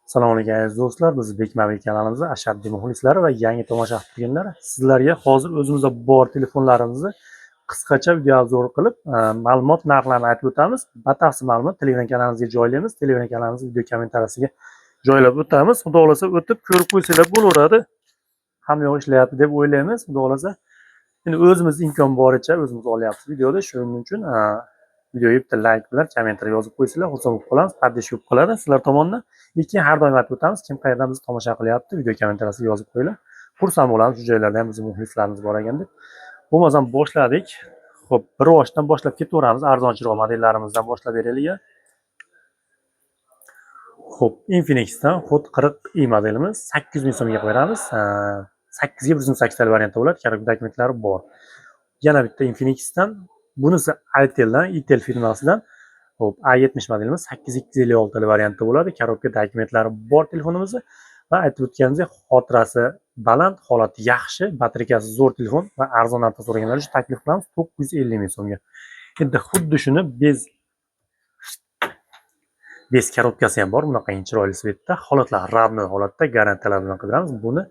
Assalomu alaykum aziz do'stlar, biz Bekmavli kanalimizda ashaddiy muxlislari va yangi tomosha qilganlar sizlarga hozir o'zimizda bor telefonlarimizni qisqacha video obzor qilib ma'lumot narxlarini aytib o'tamiz. Batafsil ma'lumot Telegram kanalimizga joylaymiz. Telegram kanalimizning video kommentariyasiga joylab o'tamiz. Xudo xolasa o'tib ko'rib qo'ysanglar bo'laveradi. Hamma yoq ishlayapti deb o'ylaymiz. Xudo xolasa endi o'zimiz imkon boricha o'zimiz olyapmiz videoda. Shuning uchun videoga bitta like bilan kommentar yozib qo'ysanglar xursand bo'lib qolamiz. Poddesh ko'p qiladi sizlar tomonidan. Lekin har doim aytib o'tamiz, kim qayerdan bizni tomosha qilyapti, video kommentariyasiga yozib qo'yinglar. Xursand bo'lamiz, shu joylarda ham bizning muxlislarimiz bor ekan deb. Bo'lmasam boshladik. Xo'p, bir boshdan boshlab ketaveramiz. Arzonchiroq modellarimizdan boshlab beraylik. Xo'p, Infinix'dan Hot 40i modelimiz 800 ming so'mga beramiz. 8 ga 108 variantda bo'ladi, kerak dokumentlari bor. Yana bitta Infinix'dan, bunisi Itel firmasidan. Hop, A70 modelimiz 8256 variantda bo'ladi. Korobka dokumentlari bor telefonimizni va aytib o'tganimdek xotirasi baland, holati yaxshi, batareyasi zo'r telefon va arzon narxda so'raganlar uchun taklif qilamiz 950 ming so'mga. Endi xuddi shuni bez korobkasi ham bor, bunaqa chiroyli svetda, holatlar ravnoy holatda, garantiyalar bilan qidiramiz. Buni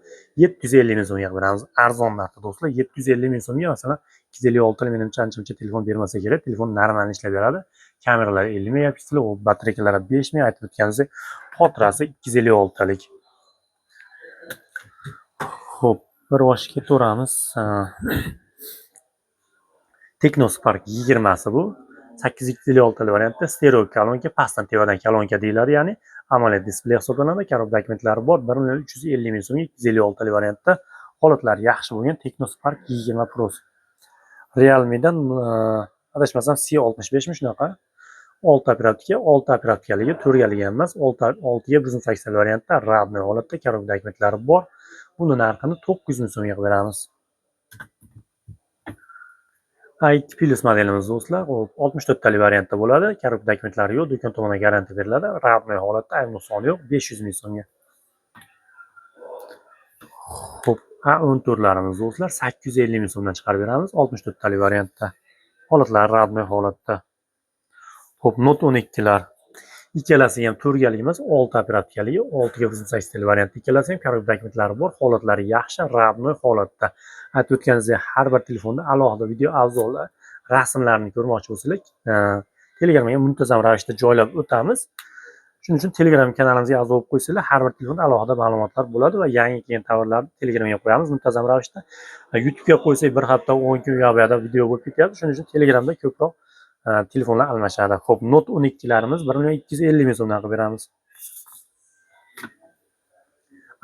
750 ming so'mga beramiz. Arzon narxda do'stlar, 750 ming so'mga masalan 256 menimcha ancha-muncha telefon bermasa kerak. Telefon normal ishlab beradi. Kameralari 50 megapiksel, batareyalari 5000, aytib o'tganimizdek, xotirasi 256 lik. Xo'p, bir boshga ketaveramiz. Technospark 20 si bu. 8256 variantda stereo kolonka, pastdan tevadan kolonka deyiladi, ya'ni AMOLED displey hisoblanadi. Karob dokumentlari bor. 1.350 ming so'mga 256 variantda holatlari yaxshi bo'lgan Technospark 20 Pro. Realme'dan adashmasam C65 mi shunaqa. 6 operativkaligi, 4 galigi emas, 6 ga 180 variantda ravnoy holatda karob dokumentlari bor. Buni narxini 900 ming so'mga beramiz. A2 Plus modelimiz do'stlar, 64 tali variantda bo'ladi. Karob dokumentlari yo'q, do'kon tomonidan garantiya beriladi. Ravnoy holatda, ayb nuqsoni yo'q, 500 ming so'mga. Xo'p, A14larimiz do'stlar 850 ming so'mdan chiqarib beramiz, 64 tali variantda. Holatlari ravnoy holatda. Xo'p, Note 12lar ikkalasi ham 4 galik emas, 6 operativkaligi, 6 ga 180 variantda ikkalasi ham karob dokumentlari bor, holatlari yaxshi, ravnoy holatda. Aytib o'tganimizdek, har bir telefonda alohida video obzorlar, rasmlarni ko'rmoqchi bo'lsangiz, Telegramga muntazam ravishda joylab o'tamiz. Shuning uchun Telegram kanalimizga a'zo bo'lib qo'ysanglar, har bir telefonda alohida ma'lumotlar bo'ladi va yangi kelgan tovarlarni Telegramga qo'yamiz muntazam ravishda. YouTube'ga qo'ysak bir hafta 10 kun yo'q video bo'lib ketyapti. Shuning uchun Telegramda ko'proq telefonlar almashadi. Xo'p, Note 12larimiz 1.250 ming so'mdan qilib beramiz.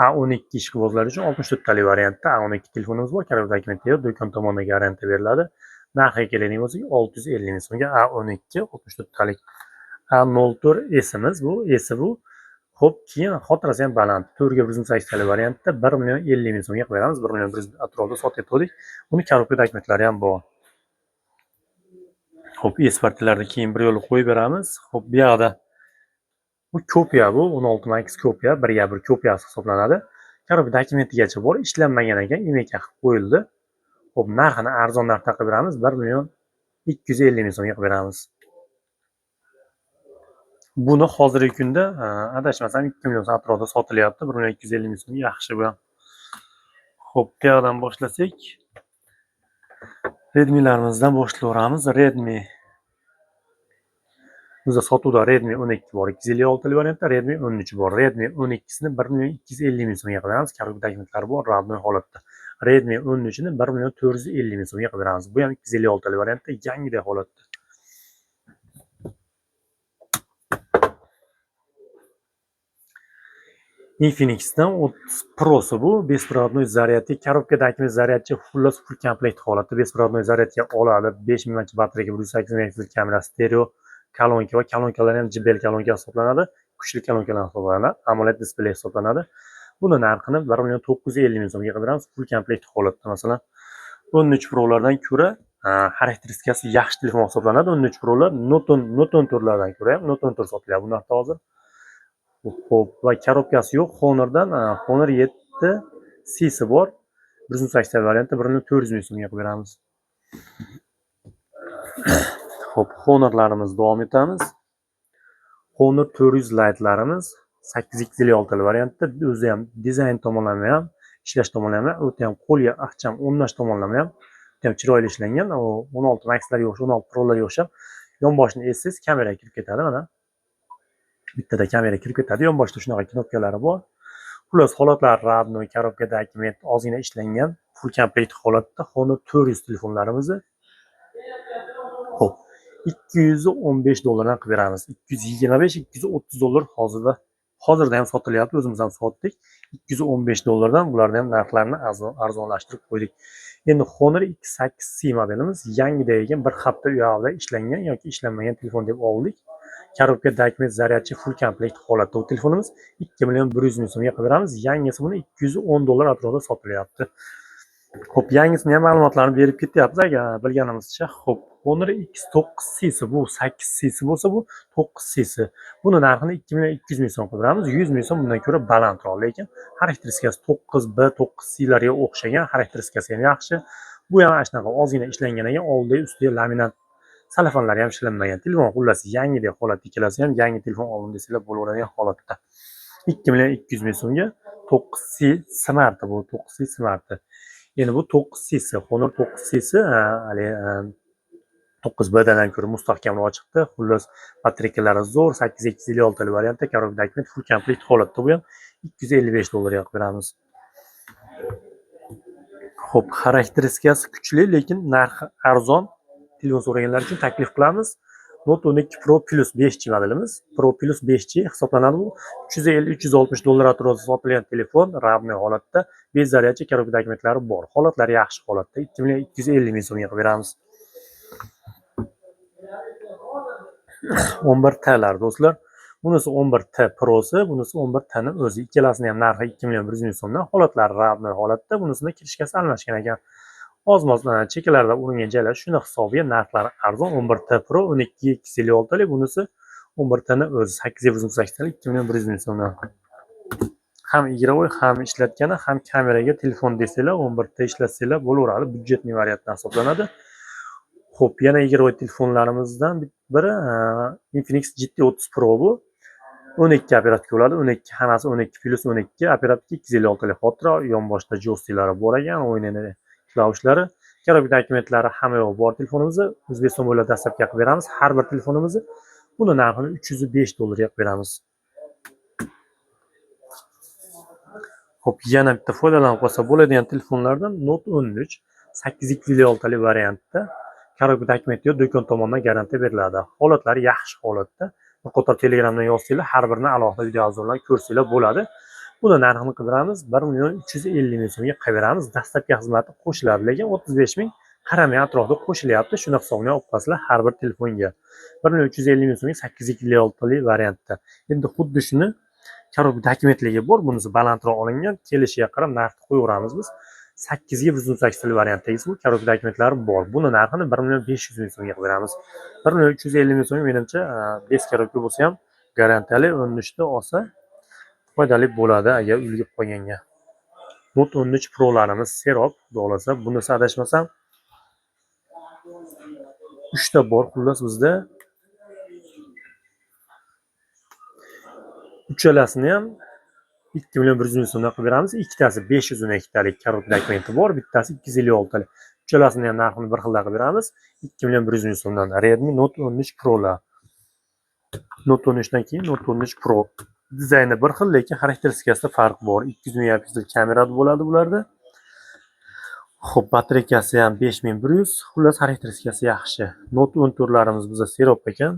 A12 ishqibozlar uchun 64 tali variantda A12 telefonimiz bor. Karob dokumenti yo'q, do'kon tomonidan garantiya beriladi. Narxiga keladigan bo'lsak, 650 ming so'mga A12 64 talik. A04 S'imiz bu, bu. Xo'p, keyin xotirasi ham baland. 4 ga 180 tali variantda 1.50 ming so'mga qilib beramiz. 1 million 100 atrofida sotyaptik. Buni korobka dokumentlari ham bor. Xo'p, S-partiyalarni keyin bir yo'l qo'yib beramiz. Xo'p, bu yoqda bu kopiya, bu 16 Max kopiya, 1/1 kopiyasi hisoblanadi. Karob dokumentigacha bor, ishlanmagan ekan, imeka qilib qo'yildi. Xo'p, narxini arzon narxda qilib beramiz, 1 million 250 ming so'mga qilib beramiz. Buni hozirgi kunda adashmasam 2 million atrofida sotilyapti, 1 million 250 ming so'mga yaxshi bu. Xo'p, bu yoqdan boshlasak, Redmi'larimizdan boshlaveramiz. Redmi bizda sotuvda Redmi 12 bor, 256 variantda, Redmi 13 bor. Redmi 12sini 1 million 250 ming so'mga qilib beramiz. Karob dokumentlari bor, ravnoy holatda. Redmi 13ni 1 million 450 ming so'mga qilib beramiz. Bu ham 256 variantda, yangidek holatda. Infinix'dan 30 Pro'si bu, besprovодной zaryadli, korobkadagi zaryadchi xullas full komplekt holatda besprovодной zaryadga oladi. 5000 mAh batareyga, 108 megapiksel kamera, stereo kolonka va kolonkalar ham JBL kolonka hisoblanadi. Kuchli kolonkalar hisoblanadi. AMOLED displey hisoblanadi. Buni narxini 1 million 950 ming so'mga qilib beramiz. Full komplekt holatda masalan 13 Pro'lardan ko'ra xarakteristikasi yaxshi telefon hisoblanadi. 13 Pro'lar Note 14lardan ko'ra ham Note 14 sotilyapti bu narxda hozir. Xo'p, va korobkasi yo'q. Honordan Honor 7 si bor. 180 variantda 1 million 400 ming so'mga qilib beramiz. Xo'p, Honorlarimiz davom etamiz. Honor 400 Lite'larimiz 8x56 variantda o'zi ham dizayn tomonlama ham, ishlash tomonlama ham o'ta ham qo'lga ixcham o'rnash tomonlama ham juda ham chiroyli ishlangan. U 16 Max'larga o'xshab, 16 Pro'larga o'xshab yonboshni essiz kameraga kirib ketadi mana. Bittada kamera kirib ketadi, yonboshda shunaqa knopkalari bor. Xullas holatlar radnoy, korobkada dokument ozgina ishlangan, full komplekt holatda Honor 400 telefonlarimizni Xo'p, $215 qilib beramiz. $225-230 hozirda ham sotilyapti, o'zimiz ham sotdik. $215 bularni ham narxlarini arzonlashtirib qo'ydik. Endi Honor X8C modelimiz yangidan ekan, bir hafta u yoqda ishlangan yoki ishlanmagan telefon deb oldik. Korobka, dokument, zaryadchi full komplekt holatda bu telefonimiz 2.100.000 so'mga qilib beramiz. Yangisi buni $210 atrofida sotilyapti. Xo'p, yangisini ham ma'lumotlarni berib ketyapmiz agar bilganimizcha. Xo'p, Honor X9C bu 8C bo'lsa bu 9C. Buni narxini 2.200.000 so'm qilib beramiz. 100.000 so'm bundan ko'ra balandroq, lekin xarakteristikasi 9B, 9C'larga o'xshagan, xarakteristikasi ham yaxshi. Bu ham shunaqa ozgina ishlangan ekan, oldiga ustiga laminat salafonlari ham ishlanmagan. Telefon xullas yangidek holatda, ikkalasi ham yangi telefon oldim desanglar bo'laveradigan holatda. 2.200.000 so'mga 9C Smart bu 9C Smart. Endi bu 9C, Honor 9C hali 9B'dan ko'ra mustahkamroq chiqdi. Xullas batareykalari zo'r, 8x56 variantda, korobka dokument full komplekt holatda, bu ham $255 qilib beramiz. Xo'p, xarakteristikasi kuchli, lekin narxi arzon. Telefon so'raganlar uchun taklif qilamiz. Note 12 Pro Plus 5G modelimiz. Pro Plus 5G hisoblanadi bu. $350-360 atrofida sotilgan telefon, rabniy holatda, bezaryachi, korobka dokumentlari bor. Holatlari yaxshi holatda. 2.250.000 so'mga qilib beramiz. 11T'lar do'stlar. Bunisi 11T Pro'si, bunisi 11T'ning o'zi. Ikkalasini ham narxi 2.100.000 so'mdan. Holatlari rabniy holatda. Bunisini kirishkasi almashgan ekan. Oz-moz chekalarda uringan joylar shuni hisobiga narxlari arzon. 11T Pro 12x56, bunisi 11T'ning o'zi 8.8 2.100.000 so'mdan. Ham igrovoy, ham ishlatgani, ham kameraga telefon desanglar 11T ishlatsanglar bo'laveradi. Byudjetli variantdan hisoblanadi. Xo'p, yana igrovoy telefonlarimizdan biri Infinix GT30 Pro bu. 12 operatka bo'ladi. 12 hammasi 12+12 operatka, 256 xotira, yonboshda joysticklari bor ekan, o'ynaydi. Klavushlari, korobka dokumentlari hamma yo'q bor telefonimizni. O'zbekiston bo'ylab dastlabki qilib beramiz. Har bir telefonimizni buni narxini $305 qilib beramiz. Xo'p, yana bitta foydalanib qolsa bo'ladigan telefonlardan Note 13 8x56 variantda korobka dokumenti yo'q, do'kon tomonidan garantiya beriladi. Holatlari yaxshi holatda. Qo'tab Telegramdan yozsanglar, har birini alohida video obzorlar ko'rsanglar bo'ladi. Buni narxini qilib beramiz, 1.350.000 so'mga qilib beramiz. Dastlabki xizmati qo'shiladi, lekin 35.000 qaramay atrofida qo'shilyapti. Shuni hisobga olib qo'yasizlar har bir telefonga. 1.350.000 so'mga 8x56 variantda. Endi xuddi shuni korobka dokumentligi bor, bunisi balandroq olingan, kelishiga qarab narxni qo'yaveramiz biz. 8x118 variantdagi bu korobka dokumentlari bor. Buni narxini 1.500.000 so'mga qilib beramiz. 1.350.000 so'm menimcha 5 korobka bo'lsa ham garantiyali 13 ta olsa foydali bo'ladi agar ulgib qolganga. Note 13 Pro'larimiz serob, xohlasa bunisi adashmasam 3 ta bor. Xullas bizda uchalasini ham 2.100.000 so'mdan qilib beramiz. Ikkitasi 512 talik korobka dokumenti bor, bittasi 256 talik. Uchalasini ham narxini bir xilda qilib beramiz. 2.100.000 so'mdan. Redmi Note 13 Pro'lar. Note 13dan keyin Note 13 Pro. Dizayni bir xil, lekin xarakteristikasida farq bor. 200 megapiksel kamera bo'ladi bularda. Xo'p, batareykasi ham 5100. Xullas xarakteristikasi yaxshi. Note 14larimiz bizda serob ekan.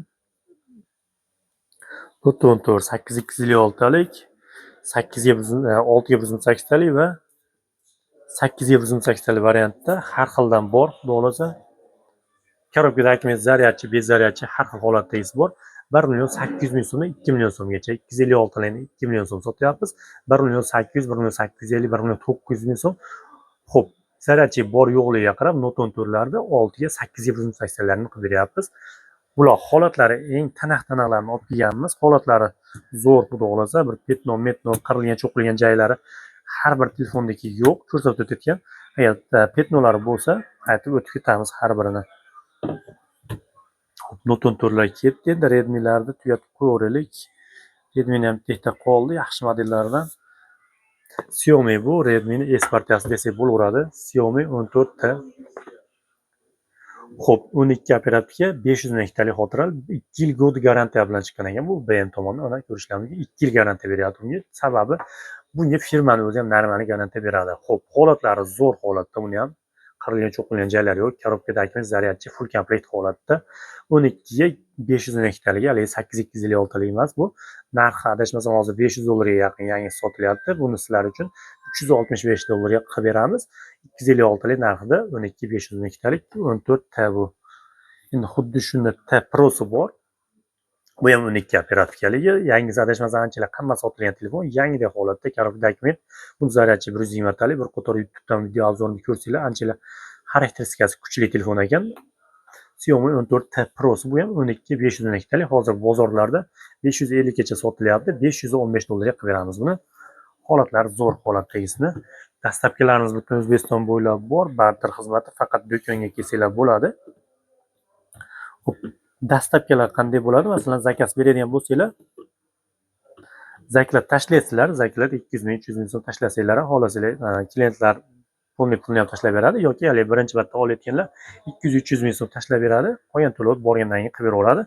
Note 14 8x56 talik, 6x118 talik va 8x118 talik variantda har xildan bor. Xohlasa korobka dokument, zaryadchi, bezaryadchi har xil holatdagisi bor. 1.800.000 so'mdan 2 million so'mgacha 256 larni 2 million so'm sotyapmiz. 1.800, 1.850, 1.900.000 so'm. Xo'p, zaryadchi bor yo'qligiga qarab Note 14larda 6 ga 8x118 larni qilib beryapmiz. Bular holatlari eng tanaq-tanaqlarni olib kelganmiz. Holatlari zo'r, xudo xolasa, bir metno qirilgan, cho'qilgan joylari har bir telefondagi yo'q, ko'rsatib o'tayotgan. Agar petnolari bo'lsa, aytib o'tib ketamiz har birini. Note 14lar ketdi. Endi Redmi'larni tugatib qo'yaveraylik. Redmi ham texda qoldi, yaxshi modellardan. Xiaomi bu, Redmi S partiyasi desak bo'laveradi. Xiaomi 14T. Xo'p, 12 operatorga 500 megabaytlik xotirali 2 yil god garantiya bilan chiqqan ekan. Bu BM tomonidan ona ko'rishlar mumkin. 2 yil garantiya beryapti bunga. Sababi bunga firmaning o'zi ham normal garantiya beradi. Xo'p, holatlari zo'r holatda, buni ham qirilgan cho'qilgan joylari yo'q. Korobkadagi zaryadchi full komplekt holatda. 12 ga 500 megabaytlik, hali 8256 talik emas bu. Narxi adashmasam hozir $500 ga yaqin yangi sotilyapti. Buni sizlar uchun $365 ga qilib beramiz. 256 talik narxida 12 500 megabaytlik 14T bu. Endi xuddi shunda T Pro'si bor. Bu ham 12 operatorligi. Yangisi adashmasam anchalar qimmat sotilgan telefon. Yangidek holatda korobkadagi dokument. Bu zaryadchi 120 talik. Bir qator YouTube'dan video obzorini ko'rsanglar, anchalar xarakteristikasi kuchli telefon ekan. Xiaomi 14T Pro'si bu ham 12 500 megabaytlik. Hozir bozorlarda 550 gacha sotilyapti. $515 ga qilib beramiz buni. Holatlari zo'r holatdagisini. Dastlabkilarimiz butun O'zbekiston bo'ylab bor. Barter xizmati faqat do'konga kelsanglar bo'ladi. Dastlabkilar qanday bo'ladi? Masalan, zakaz beradigan bo'lsanglar, zaklar tashlaysizlar. Zaklar 200 ming, 300 ming so'm tashlasanglar, xohlasanglar klientlar pulni ham tashlab beradi yoki hali birinchi marta olayotganlar 200-300 ming so'm tashlab beradi. Qolgan to'lov borgandan keyin qilib beraveradi.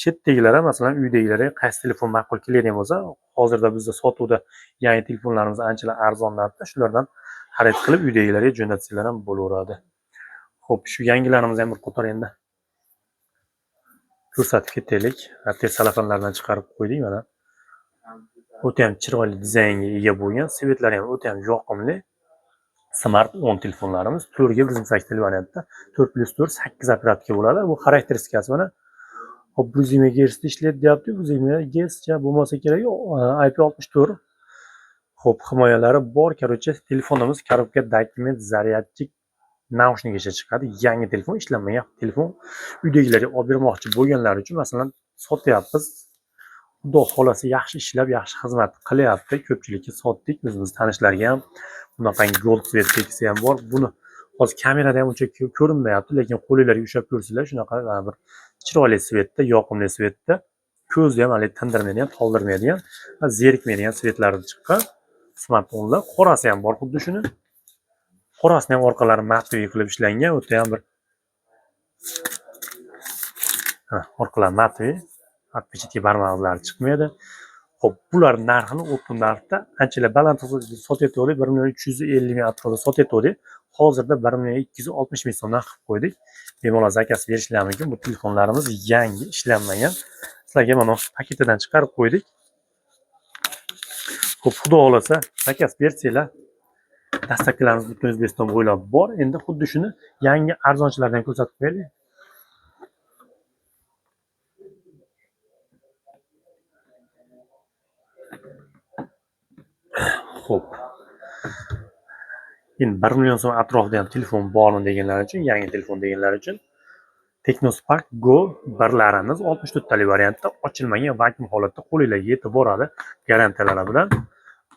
Chetdagilar, masalan, uydagilar qaysi telefon ma'qul keladigan bo'lsa, hozirda bizda sotuvda yangi telefonlarimiz anchalar arzon narxda, shulardan xarid qilib uydagilarga jo'natsanglar ham bo'laveradi. Xo'p, shu yangilarimizni ham bir qator endi ko'rsatib ketaylik. Test salafonlardan chiqarib qo'ydik mana. O'ta ham chiroyli dizaynga ega bo'lgan, svetlari ham o'ta ham yoqimli. Smart 10 telefonlarimiz 4 ga 128 variantda 4+4 8 operatorga bo'ladi. Bu xarakteristikasi mana. Hop, 120 MHz ishlaydi deyapti. 120 MHz bo'lmasa kerak, IP64. Xo'p, himoyalari bor. Короче, telefonimiz korobka dokument zaryadchi naushnikgacha chiqadi. Yangi telefon, ishlanmagan telefon. Uydagilarga olib bermoqchi bo'lganlar uchun masalan sotyapmiz. Xudo xolasa yaxshi ishlab, yaxshi xizmat qilyapti. Ko'pchilikka sotdik. O'zimiz tanishlarga ham bunaqangi gold svet tekisi ham bor. Buni hozir kamerada ham uncha ko'rinmayapti, lekin qo'lingizlarga ushlab ko'rsanglar, shunaqa bir chiroyli svetda, yoqimli svetda, ko'zni ham hali tindirmaydigan, toldirmaydigan, zerikmaydigan svetlardan chiqqan smartfonlar. Qorasi ham bor xuddi shuni. Qorasini ham orqalari matviy qilib ishlangan, o'ta ham bir orqalari matviy, отпечатки barmoqlari chiqmaydi. Xo'p, bular narxini o'tgan narxda anchalar baland sotayotgandik, 1.350 ming atrofida sotayotgandik. Hozirda 1.260 ming so'mdan qilib qo'ydik. Bemalol zakaz berishlar mumkin. Bu telefonlarimiz yangi, ishlanmagan. Sizlarga mana paketidan chiqarib qo'ydik. Xo'p, xudo xolasa zakaz bersanglar, dastlabkilarimiz butun O'zbekiston bo'ylab bor. Endi xuddi shuni yangi arzonchilardan ko'rsatib qo'yaylik. Xo'p. Endi 1 million so'm atrofida ham telefon bormi deganlar uchun, yangi telefon deganlar uchun Technospark Go birlarimiz 64 talik variantda ochilmagan vakuum holatda qo'lingizga yetib boradi garantiyalari bilan.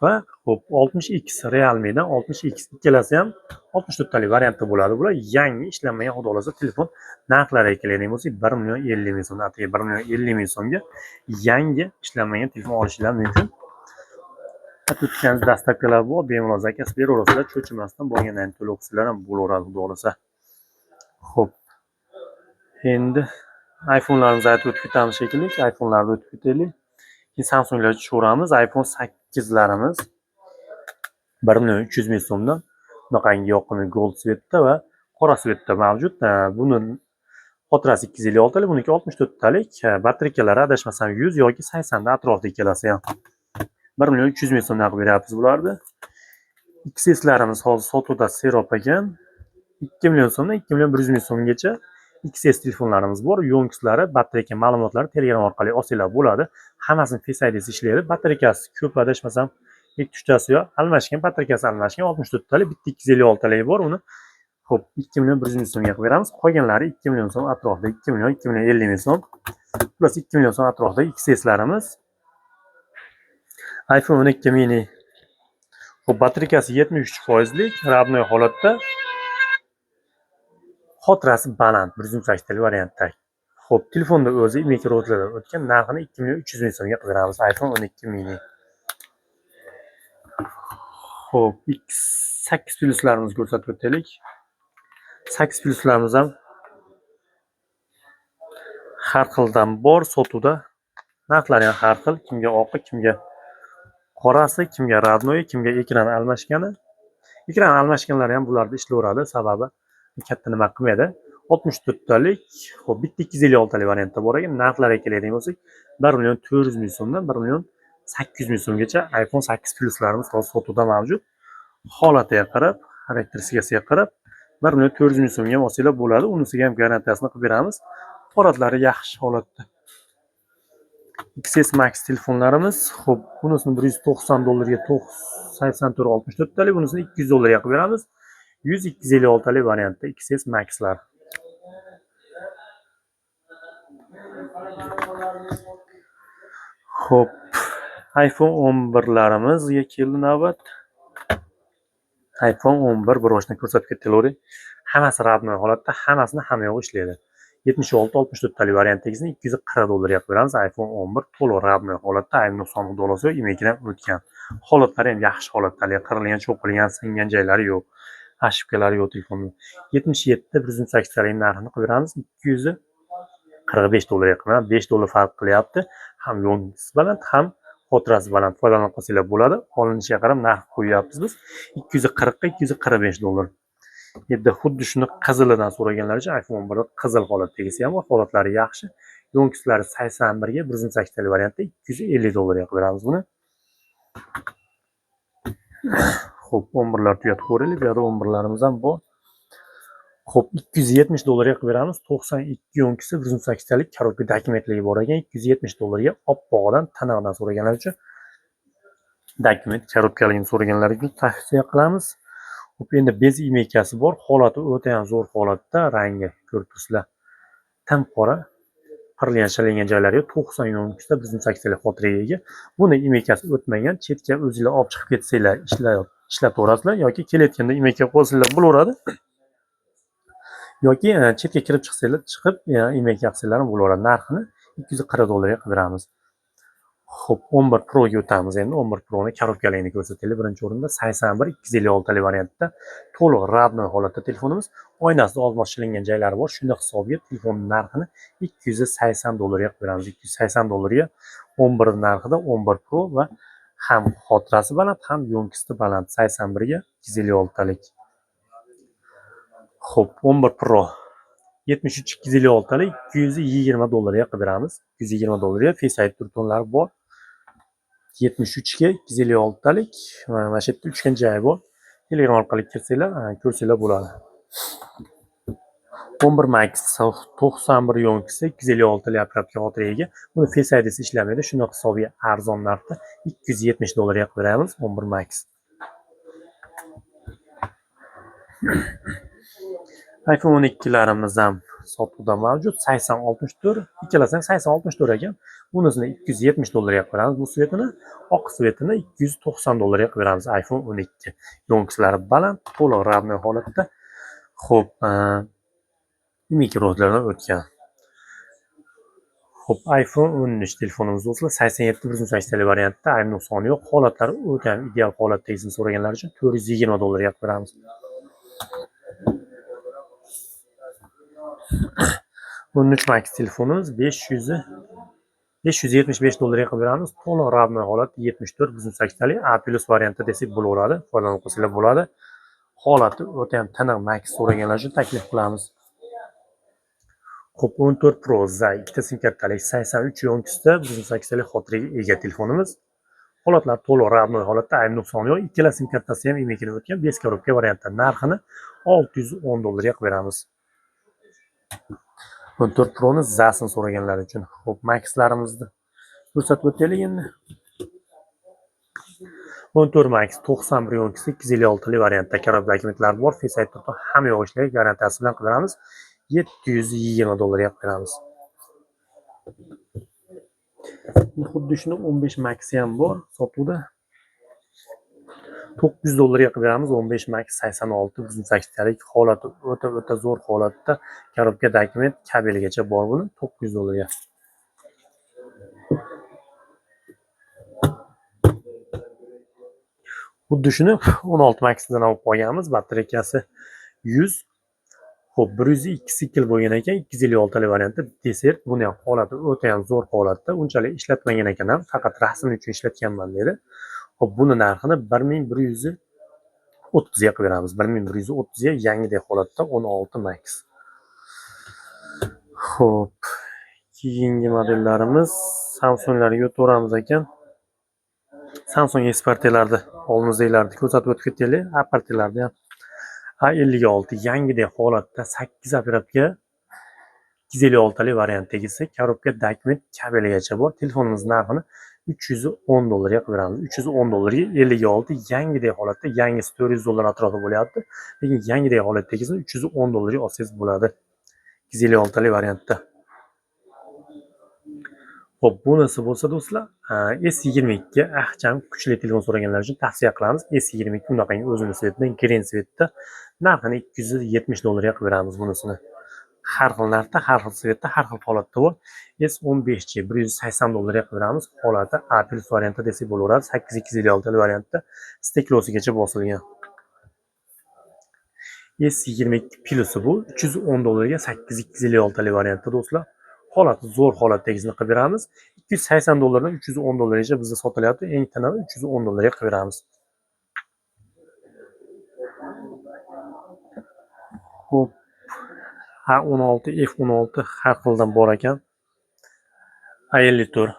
Va xo'p, 60X Realme'dan 60X ikkalasi ham 64 talik variantda bo'ladi. Bular yangi ishlanmagan xudo xolasa telefon. Narxlariga keladigan bo'lsak 1.50 ming so'm, atigi 1.50 ming so'mga yangi ishlanmagan telefon olishingiz mumkin. O'tgan dastlabkilar bor, bemalol zakaz beraverasizlar, cho'chimasdan borgandan to'lov qilsanglar ham bo'laveradi xudo xolasa. Xo'p. Endi iPhone'larimizni aytib o'tib ketamiz shekilli, iPhone'larni o'tib ketaylik. Keyin Samsung'larga tushiramiz. iPhone 8'larimiz 1.300 ming so'mdan bunaqangi yoqimli gold svetda va qora svetda mavjud. Buni xotirasi 256 talik, buniki 64 talik. Batareykalari adashmasam 100 yoki 80 da atrofida ikkalasi ham. 1.300 ming so'mdan qilib beryapmiz bularni. XS'larimiz hozir sotuvda serob ekan. 2 million so'mdan 2 million 100 ming so'mgacha XS telefonlarimiz bor. Yo'nkislari, batareyka ma'lumotlari Telegram orqali olsanglar bo'ladi. Hammasini Face ID ishlaydi. Batareyasi ko'p adashmasam 2-3tasi yo'q. Almashgan, batareyasi almashgan 64 talik, bitta 256 talik bor uni. Xo'p, 2 million 100 ming so'mga qilib beramiz. Qolganlari 2 million so'm atrofida, 2 million 2.50 ming so'm. Plus 2 million so'm atrofida XS'larimiz. iPhone 12 mini. Xo'p, batareyasi 73%lik, rabnoy holatda. Xotirasi baland, 128 talik variantda. Xo'p, telefonda o'zi mikro'tlardan o'tgan narxini 2.300.000 so'mga qilib beramiz. iPhone 12 mini. Xo'p, X8 pluslarimizni ko'rsatib o'taylik. 8 pluslarimiz ham har xildan bor sotuvda. Narxlari ham har xil. Kimga oqi, kimga qorasi, kimga radnoyi, kimga ekran almashgani. Ekran almashganlar ham bularda ishlayveradi, sababi katta nima qilmaydi. 64 talik, xo'p, bitta 256 talik variantda bor ekan. Narxlariga keladigan bo'lsak, 1.400.000 so'mdan 1.800.000 so'mgacha iPhone 8 pluslarimiz hozir sotuvda mavjud. Holatiga qarab, xarakteristikasiga qarab 1.400.000 so'mga olsanglar bo'ladi. Unisiga ham garantiyasini qilib beramiz. Holatlari yaxshi holatda. XS Max telefonlarimiz, xo'p, bunisini $190 ga 8464 talik, bunisini $200 ga qilib beramiz. 100-256 talik variantda XS Max'lar. Xo'p, iPhone 11'larimizga keldi navbat. iPhone 11 broshni ko'rsatib ketdilar. Hammasi radnoy holatda, hammasini hamma yo'q ishlaydi. 76-64 talik variantigisini $240 ga qilib beramiz. iPhone 11 to'liq radnoy holatda, ayni nuqsonli dolosi yo'q, imagidan o'tgan. Holatlari ham yaxshi holatda, qirilgan, cho'qilgan, singan joylari yo'q. Ошибкалari yo'q telefonning. 77-128 talik narxini qilib beramiz. $245 ga qilib beramiz. $5 farq qilyapti. Ham yo'ngisi baland, ham xotirasi baland foydalanib qolsanglar bo'ladi. Olinishiga qarab narx qo'yyapmiz biz. $240 ga $245. Endi xuddi shuni qizilidan so'raganlar uchun iPhone 11 qizil holatdagisi ham bor. Holatlari yaxshi. Yo'ngislari 81 ga 128 talik variantda $250 ga qilib beramiz buni. Xo'p, 11'lar tugatib ko'raylik. Bu yerda 11'larimiz ham bor. Xo'p, $270 ga qilib beramiz. 92 yo'ngisi 128 talik korobka dokumentligi bor ekan. $270 ga oppog'idan, tiniqdan so'raganlar uchun dokument korobkaligini so'raganlar uchun tavsiya qilamiz. Xo'p, endi bez imakasi bor. Holati o'ta ham zo'r holatda, rangi ko'rib turibsizlar. Tam qora, qirilgan, shalingan joylari yo'q. 90 yo'ngisida 128 talik xotiraga ega. Buni imakasi o'tmagan, chetga o'zingizlar olib chiqib ketsanglar, ishlataverasizlar yoki kelayotganda imaka qo'ysanglar bo'laveradi. Yoki chetga kirib chiqsanglar, chiqib imaka qilsanglar ham bo'laveradi. Narxini $240 ga qilib beramiz. Xo'p, 11 Pro ga o'tamiz endi. 11 Pro ni korobkaligini ko'rsataylik. Birinchi o'rinda 81 256 talik variantda to'liq radnoy holatda telefonimiz. Oynasida ozmoq shilingan joylari bor. Shunda hisobiga telefonning narxini $280 ga qilib beramiz. $280 ga 11 narxida 11 Pro va ham xotirasi baland, ham yo'ngisi baland. 81 ga 256 talik. Xo'p, 11 Pro 73-256 talik $220 ga qilib beramiz. $220 ga Face ID turtonlari bor. 73 ga 256 talik mana shu yerda uchgan joyi bor. Telegram orqali kirsanglar, ko'rsanglar bo'ladi. 11 Max 91 yo'ngisi 256 talik apparatga xotiraga ega. Buni Face ID'si ishlamaydi. Shunday hisobiga arzon narxda $270 ga qilib beramiz 11 Max. iPhone 12'larimiz ham sotuvda mavjud. 80-64, ikkalasi ham 80-64 ekan. Bunisini $270 ga qilib beramiz. Bu svetini, oq svetini $290 ga qilib beramiz. iPhone 12. Yo'ngislari baland, to'liq radnoy holatda. Xo'p, mikro'tlardan o'tgan. Xo'p, iPhone 13 telefonimiz do'stlar 87-128 talik variantda, ayb nuqsoni yo'q. Holatlari o'ta ideal holatdagisini so'raganlar uchun $420 ga qilib beramiz. 13 Max telefonimiz $575 ga qilib beramiz. To'liq radnoy holat 74-128 talik A+ variantda desak bo'laveradi. Foydalanib qolsanglar bo'ladi. Holati o'ta ham tiniq Max so'raganlar uchun taklif qilamiz. Xo'p, 14 Pro za ikkita sim kartalik 83 yo'ngisida 128 talik xotiraga ega telefonimiz. Holatlari to'liq radnoy holatda, ayb nuqsoni yo'q. Ikkala sim kartasi ham imagidan o'tgan 5 korobka variantda. Narxini $610 ga qilib beramiz. 14 Pro ni zasini so'raganlar uchun. Xo'p, Max'larimizni ko'rsatib o'taylik endi. 14 Max 91 yo'ngisi 256 talik variantda korobka dokumentlari bor. Face ID turton hamma yo'q ishlaydi, garantiyasi bilan qilib beramiz. $720 ga qilib beramiz. Xuddi shuni 15 Max ham bor sotuvda. $900 qilib beramiz. 15 Max 86 108 holati o'ta zo'r holatda. Korobka dokument kabeligacha bor buni $900 ga. Xuddi shuni 16 Max dan olib qo'yganmiz. Batareykasi 100. Xo'p, 102 sikl bo'lgan ekan, 256 varianti desert. Buni ham holati o'ta ham zo'r holatda. Unchalik ishlatmagan ekan ham, faqat rasm uchun ishlatganman dedi. Xo'p, buni narxini 1130 ga qilib beramiz. 1130 ga yangidek holatda 16 Max. Xo'p, keyingi modellarimiz Samsunglarga o'tamiz ekan. Samsung Spartalarni oldimizdagilarni ko'rsatib o'tib ketaylik. Apartalarni ham A56 yangidek holatda 8 apparatga 256 variantdagisi korobka dokument kabeligacha bor. Telefonimiz narxini $310 ga qilib beramiz. $310 ga 56 yangidek holatda, yangisi $400 atrofida bo'lyapti. Lekin yangidek holatdagisini $310 ga olsangiz bo'ladi. 256 variantda. Xo'p, bunisi bo'lsa do'stlar, S22 ahcham kuchli telefon so'raganlar uchun tavsiya qilamiz. S22 bunaqangi o'zini svetida, green svetda narxini $270 ga qilib beramiz bunisini. Har xil narxda, har xil svetda, har xil holatda bor. S15 $180 ga qilib beramiz. Holati Apple variantida desak bo'laveradi. 8256 variantda steklosigacha bosilgan. S22 Plus bu $310 ga 8256 variantda do'stlar. Holati zo'r holatdagisini qilib beramiz. $280 dan $310 gacha bizda sotilyapti. Eng tanavi $310 ga qilib beramiz. Xo'p, A16, F16 har xildan bor ekan. A54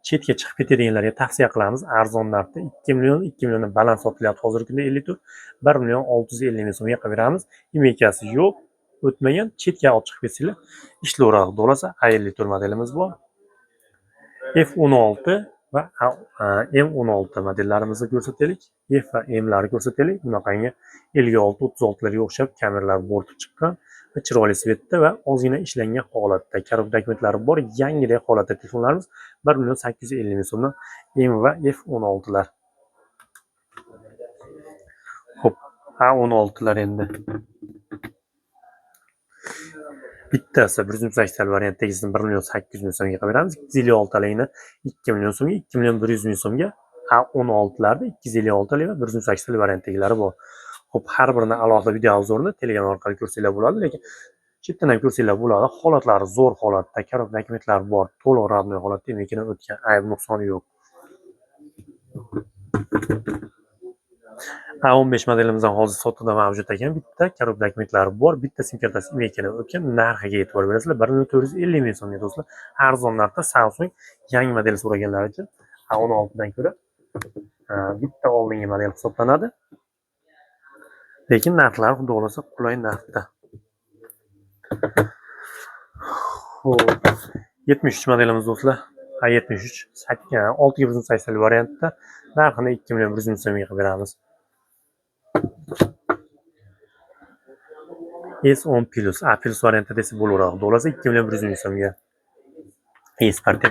chetga chiqib ketadiganlarga tavsiya qilamiz. Arzon narxda 2 million, 2 milliondan baland sotilyapti hozirgi kunda 54. 1 million 650 ming so'mga qilib beramiz. Imekasi yo'q, o'tmagan, chetga olib chiqib ketsanglar ishlovroq bo'lsa A54 modelimiz bor. F16 va M16 modellarimizni ko'rsataylik. F va M larni ko'rsataylik. Bunaqangi 56-36 larga o'xshab kameralar bo'rtib chiqqan va chiroyli svetda va ozgina ishlangan holatda. Korobka dokumentlari bor, yangidek holatda telefonlarimiz 1 million 850 ming so'mdan M va F16 lar. Xo'p, A16 lar endi. Bittasi 180 variantdagisini 1 million 800 ming so'mga qilib beramiz. 256 ligini 2 million so'mga, 2 million 100 ming so'mga. A16 larni 256 lik va 180 variantdagilari bor. Xo'p, har birini alohida video obzorini Telegram orqali ko'rsanglar bo'ladi, lekin chetdan ham ko'rsanglar bo'ladi. Holatlari zo'r holatda, korobka dokumentlari bor, to'liq radnoy holatda, lekin o'tgan ayb nuqsoni yo'q. A15 modelimizdan hozir sotuvda mavjud ekan. Bitta korobka dokumentlari bor, bitta sim kartasi imekini o'tgan. Narxiga e'tibor berasizlar. 1450 ming so'mga do'stlar. Arzon narxda Samsung yangi model so'raganlar uchun A16 dan ko'ra bitta oldingi model hisoblanadi. Lekin narxlari xudo xolasa qulay narxda. Xo'p, 73 modelimiz do'stlar. A73 680 variantda narxini 2 million 100 ming so'mga qilib beramiz. S10 Plus, A Plus variantida desa bo'laveradi. Do'lasi 2 million 100 ming so'mga. Sparta.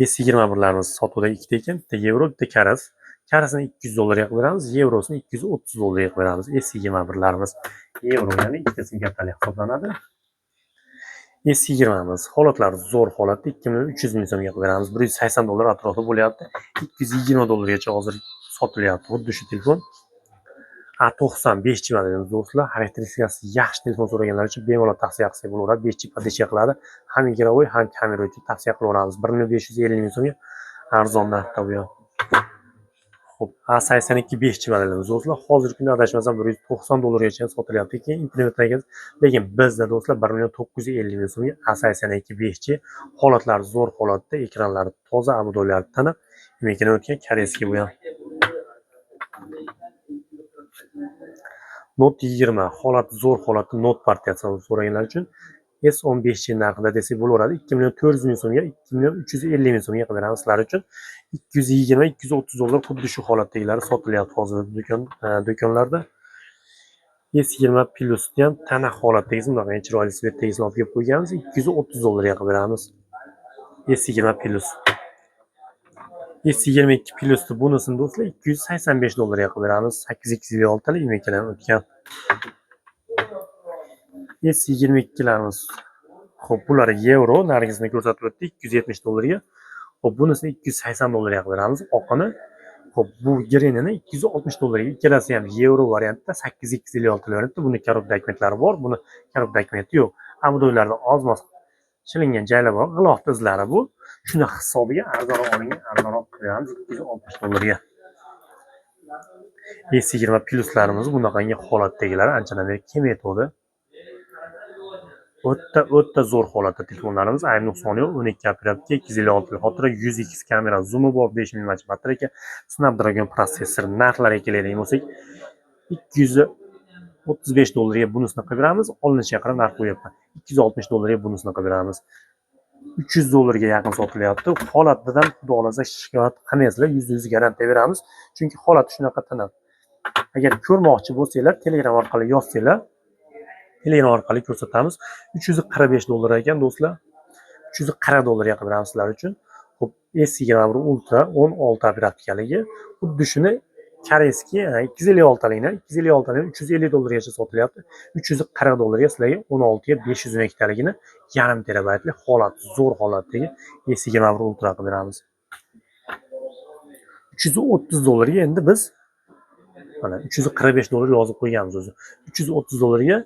S21larimiz sotuvda ikkita ekan, bitta yevro, bitta karas. Karasini $200 ga qilib beramiz, yevrosini $230 ga qilib beramiz. S21larimiz yevro, ya'ni ikkita sim kartali hisoblanadi. S20miz holatlari zo'r holatda 2 million 300 ming so'mga qilib beramiz. $180 atrofida bo'lyapti. $220 gacha hozir sotilyapti. Xuddi shu telefon. A95 modelimiz do'stlar, xarakteristikasi yaxshi telefon so'raganlar uchun bemalol tavsiya qilsak bo'laveradi. 5 chip podeshka qiladi. Ham girovoy, ham kamera uchun tavsiya qilaveramiz. 1 million 550 ming so'mga arzon narxda bu ham. Xo'p, A82 5 modelimiz do'stlar, hozirgi kunda adashmasam $190 gacha sotilyapti ekan internetdagi. Lekin bizda do'stlar 1 million 950 ming so'mga A82 5 holatlari zo'r holatda, ekranlari toza, amudoylari tiniq, imekini o'tgan koreyskiy bu ham. Note 20 holati zo'r holatda Note partiyasini so'raganlar uchun S15 narxida desak bo'laveradi. 2 million 400 ming so'mga, 2 million 350 ming so'mga qilib beramiz sizlar uchun. $220-230 xuddi shu holatdagilari sotilyapti hozir do'konlarda. S20 Plus ham tana holatdagi bunday chiroyli svetdagisini olib kelib qo'yganmiz. $230 ga qilib beramiz. S20 Plus. S22 Plus'ni bunusini do'stlar $285 qilib beramiz. 8256 talik imekadan o'tgan. S22larimiz. Xo'p, bular yevro, narigisini ko'rsatib o'tdik $270 ga. Xo'p, bunisini $280 qilib beramiz. Oqini. Xo'p, bu grenini $260 ga. Ikkalasi ham yevro variantda 8256 variantda. Buni korobka dokumentlari bor, buni korobka dokumenti yo'q. Abdoylarda ozmoz shilingan joylar bor, g'ilof izlari bu. Shuni hisobiga arzonroq olingan, arzonroq qilib beramiz $260 ga. S20 Pluslarimiz bunaqangi holatdagilari anchadan beri kemayotdi. O'ta zo'r holatda telefonlarimiz, ayb nuqsoni yo'q. 12 operatorga 256 xotira, 100x kamera, zoom'i bor, 5000 mAh batareyka, Snapdragon protsessor. Narxlariga keladigan bo'lsak, $235 ga bunisini qilib beramiz. Olinishiga qarab narx qo'yapman. $260 ga bunisini qilib beramiz. $300 ga yaqin sotilyapti. Holatidan xudo xolasa shikoyat qilmaysizlar, %100 garantiya beramiz. Chunki holati shunaqa tiniq. Agar ko'rmoqchi bo'lsanglar, Telegram orqali yozsanglar, Telegram orqali ko'rsatamiz. $345 ekan do'stlar. $340 ga qilib beramiz sizlar uchun. Xo'p, S21 Ultra 16 operatorligi. Xuddi shuni koreyskiy 256 talikni, $350 gacha sotilyapti. $340 ga sizlarga 16 ga 512 taligini yarim terabaytli holat, zo'r holatdagi S21 Ultra qilib beramiz. $330 ga endi biz mana $345 yozib qo'yganmiz o'zi. $330 ga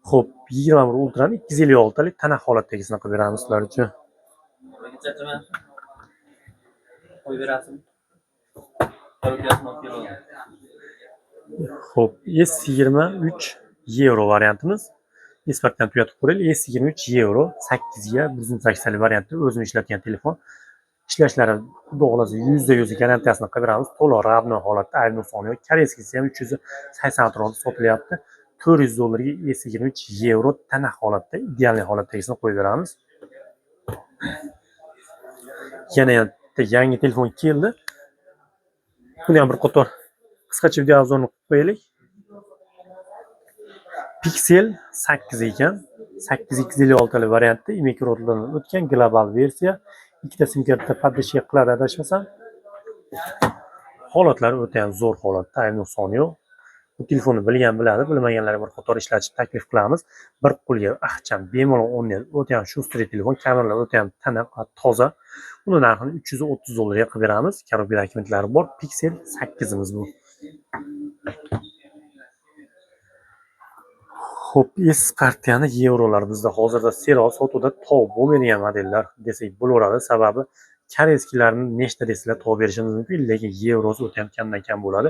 xo'p, 21 Ultrani 256 talik tana holatdagisini qilib beramiz sizlar uchun. Qo'yib berasizmi? Xo'p, S23 yevro variantimiz. Esparkdan tugatib ko'raylik. S23 yevro 8 ga 180 talik variantda o'zim ishlatgan telefon. Ishlashlari xudo xolasa %100 garantiyasini qilib beramiz. To'liq ravno holatda, ayb nuqsoni yo'q. Koreyskisi ham 380 atrofida sotilyapti. $400 ga S23 yevro tana holatda, ideal holatdagisini qo'yib beramiz. Yana yangi telefon keldi. Buni ham bir qator qisqacha video obzorini qilib qo'yaylik. Pixel 8 ekan. 8256 talik variantda imekroddan o'tgan global versiya. Ikkita sim karta podeshga qiladi adashmasam. Holatlari o'ta ham zo'r holatda, ayb nuqsoni yo'q. Bu telefonni bilgan biladi, bilmaganlarga bir qator ishlatishni taklif qilamiz. Bir qo'lga ixcham, bemalol o'rnaydi. O'ta ham shustri telefon, kameralar o'ta ham tiniq va toza. Uni narxini $330 ga qilib beramiz. Korobka dokumentlari bor. Pixel 8imiz bu. Xo'p, S-partiyani yevrolar bizda hozirda serial sotuvda tov bo'lmaydigan modellar desak bo'laveradi. Sababi koreyskilarni nechta desizlar tov berishimiz mumkin, lekin yevrosi o'ta ham kamdan kam bo'ladi.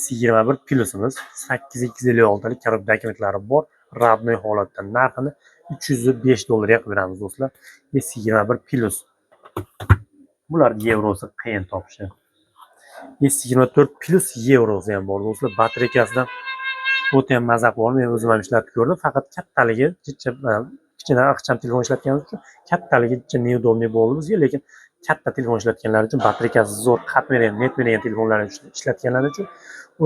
S21 Plusimiz 8256 talik korobka dokumentlari bor, radnoy holatda. Narxini $305 ga qilib beramiz do'stlar. S21 Plus. Bular yevrosi qiyin topishi. S24 Plus yevrosi ham bor do'stlar. Batareykasidan o'ta ham mazza bor. Men o'zim ham ishlatib ko'rdim. Faqat kattaligi kichkina ixcham telefon ishlatganimiz uchun kattaligi neudobniy bo'ldi bizga, lekin katta telefon ishlatganlar uchun batareykasi zo'r, qatmaydigan, netmaydigan telefonlar ishlatganlar uchun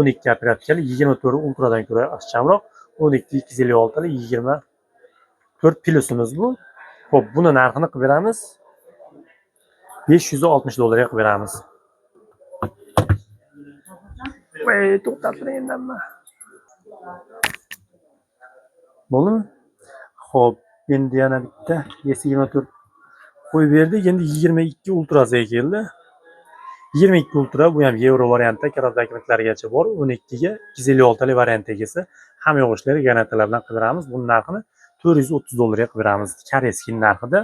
12 operatorli 24 Ultradan ko'ra ixchamroq. 12 256 talik 24 Plusimiz bu. Xo'p, buni narxini qilib beramiz. $560 ga qilib beramiz. To'xtab turing endi. Bo'ldimi? Xo'p, endi yana bitta S24 qo'yib berdik. Endi 22 Ultrasiga keldi. 22 Ultra bu ham yevro variantda, korobka dokumentlarigacha bor. 12 ga 256 talik variantdagisi. Hamma yo'q ishlari garantiyalar bilan qilib beramiz. Buning narxini $430 ga qilib beramiz. Koreyskiy narxida.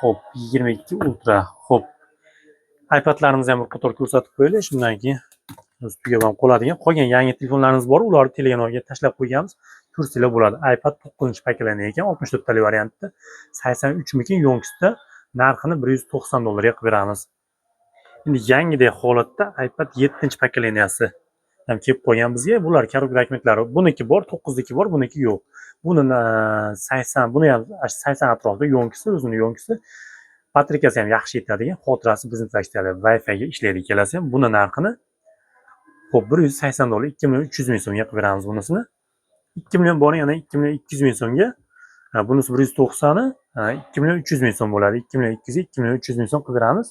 Xo'p, 22 Ultra. Xo'p. iPadlarimizni ham bir qator ko'rsatib qo'yaylik. Shundan keyin o'z tugab ham qoladigan. Qolgan yangi telefonlarimiz bor. Ularni Telegramga tashlab qo'yganmiz. Ko'rsanglar bo'ladi. iPad 9-paklangan ekan, 64 talik variantda. 83 mikin yo'ngisida narxini $190 ga qilib beramiz. Endi yangidek holatda iPad 7-paklaniyasi ham kelib qolgan bizga. Bular korobka dokumentlari. Buniki bor, 9niki bor, buniki yo'q. Buni 80, buni ham 80 atrofida yo'ngisi, o'zining yo'ngisi. Batareykasi ham yaxshi yetadigan, xotirasi bizning taksiyada Wi-Fi ga ishlaydi kelasi ham. Buni narxini xo'p, $180, 2.300 ming so'mga qilib beramiz bunisini. 2 million bor, yana 2.200 ming so'mga. Bunisi 190 ni 2.300 ming so'm bo'ladi. 2.200 2.300 ming so'm qilib beramiz.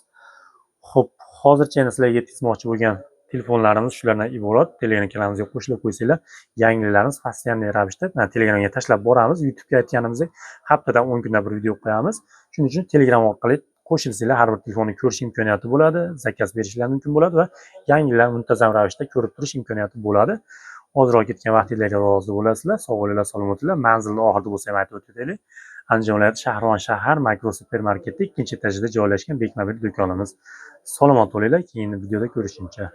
Xo'p, hozircha endi sizlarga yetkazmoqchi bo'lgan telefonlarimiz shulardan iborat. Telegram kanalimizga qo'shilib qo'ysanglar, yangiliklarimiz postoyanniy ravishda Telegramga tashlab boramiz. YouTube'ga aytganimizdek, haftadan 10 kunda bir video qo'yamiz. Shuning uchun Telegram orqali qo'shilsanglar, har bir telefonni ko'rish imkoniyati bo'ladi, zakaz berishlar mumkin bo'ladi va yangiliklar muntazam ravishda ko'rib turish imkoniyati bo'ladi. Hozirroq ketgan vaqtinglarga rozi bo'lasizlar. Sog' bo'linglar, salomat bo'linglar. Manzilni oxirida bo'lsa ham aytib o'taylik. Andijon viloyati Shahron shahar Makro supermarketida 2-etajda joylashgan Bekmobil do'konimiz. Salomat bo'linglar. Keyingi videoda ko'rishguncha.